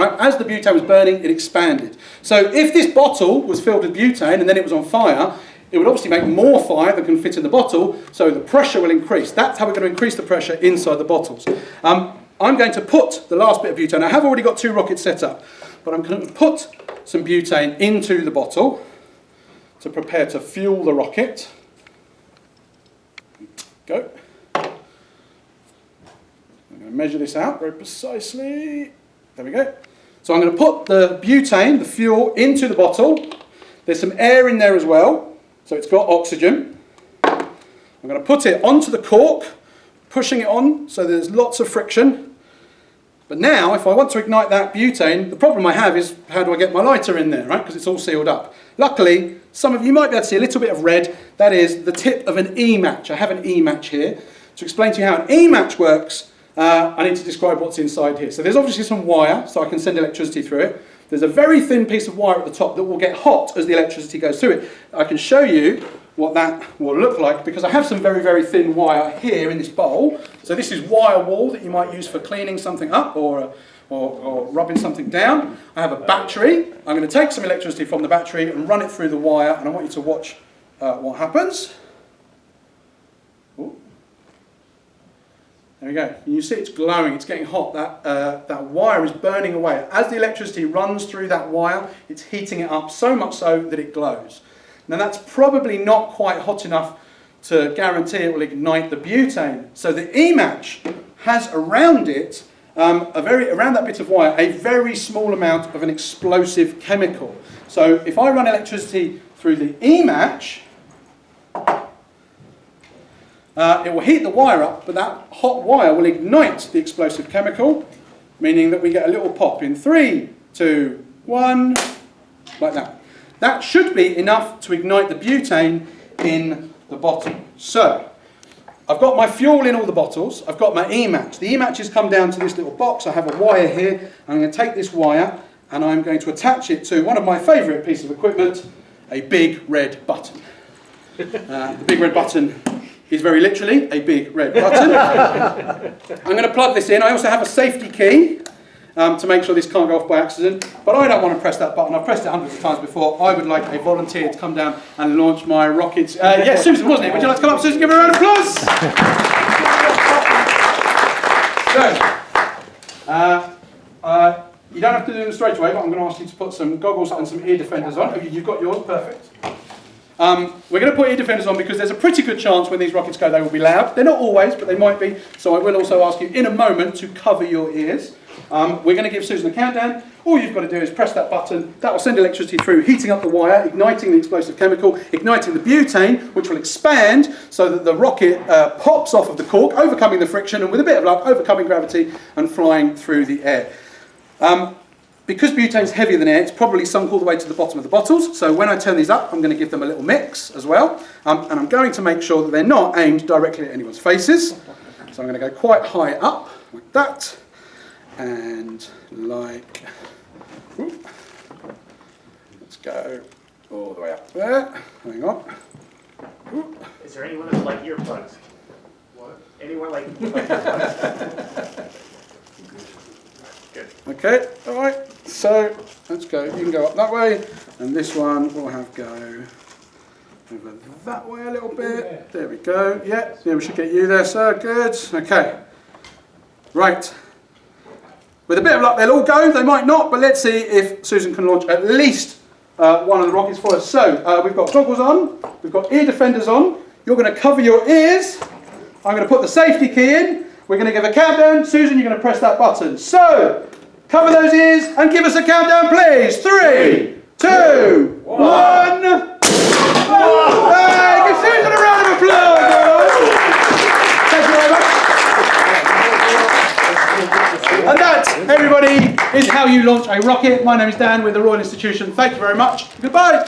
right? As the butane was burning, it expanded. So if this bottle was filled with butane and then it was on fire, it would obviously make more fire than can fit in the bottle, so the pressure will increase. That's how we're going to increase the pressure inside the bottles. I'm going to put the last bit of butane. I have already got 2 rockets set up, but I'm going to put some butane into the bottle to prepare to fuel the rocket. Go. I'm going to measure this out very precisely. There we go. So I'm going to put the butane, the fuel, into the bottle. There's some air in there as well, so it's got oxygen. I'm going to put it onto the cork, pushing it on so there's lots of friction. But now, if I want to ignite that butane, the problem I have is how do I get my lighter in there, right? Because it's all sealed up. Luckily, some of you might be able to see a little bit of red. That is the tip of an E-match. I have an E-match here. To explain to you how an E-match works, I need to describe what's inside here. So there's obviously some wire, so I can send electricity through it. There's a very thin piece of wire at the top that will get hot as the electricity goes through it. I can show you what that will look like because I have some very, very thin wire here in this bowl. So this is wire wool that you might use for cleaning something up or rubbing something down. I have a battery. I'm going to take some electricity from the battery and run it through the wire, and I want you to watch what happens. Ooh. There we go. You see it's glowing, it's getting hot. That wire is burning away. As the electricity runs through that wire, it's heating it up so much so that it glows. Now that's probably not quite hot enough to guarantee it will ignite the butane. So the E-match has around it, around that bit of wire, a very small amount of an explosive chemical. So if I run electricity through the E-match, it will heat the wire up, but that hot wire will ignite the explosive chemical, meaning that we get a little pop in 3, 2, 1, like that. That should be enough to ignite the butane in the bottle. So, I've got my fuel in all the bottles. I've got my E-match. The E-matches come down to this little box. I have a wire here. I'm going to take this wire and I'm going to attach it to one of my favourite pieces of equipment, a big red button. The big red button is very literally a big red button. I'm going to plug this in. I also have a safety key to make sure this can't go off by accident. But I don't want to press that button. I've pressed it hundreds of times before. I would like a volunteer to come down and launch my rockets. Yes, Susan, wasn't it? Would you like to come up, Susan? Give her a round of applause. So, you don't have to do them straight away, but I'm going to ask you to put some goggles and some ear defenders on. You've got yours, perfect. We're going to put ear defenders on because there's a pretty good chance when these rockets go they will be loud. They're not always, but they might be. So I will also ask you in a moment to cover your ears. We're going to give Susan a countdown. All you've got to do is press that button. That will send electricity through, heating up the wire, igniting the explosive chemical, igniting the butane, which will expand so that the rocket pops off of the cork, overcoming the friction, and with a bit of luck, overcoming gravity and flying through the air. Because butane's heavier than air, it's probably sunk all the way to the bottom of the bottles. So when I turn these up, I'm going to give them a little mix as well. And I'm going to make sure that they're not aimed directly at anyone's faces. So I'm going to go quite high up, like that. And like, whoop. Let's go all the way up there. Hang on. Whoop. Is there anyone that's like earplugs? What? Anyone like earplugs? Good. Okay, all right. So let's go. You can go up that way, and this one will have go over that way a little bit. There we go. Yeah, we should get you there, sir. Good. Okay. Right. With a bit of luck, they'll all go. They might not, but let's see if Susan can launch at least one of the rockets for us. So we've got goggles on. We've got ear defenders on. You're going to cover your ears. I'm going to put the safety key in. We're going to give a countdown. Susan, you're going to press that button. So, cover those ears and give us a countdown, please. 3, 2, 1. Hey, give Susan a round of applause. Thank you very much. And that, everybody, is how you launch a rocket. My name is Dan with the Royal Institution. Thank you very much. Goodbye.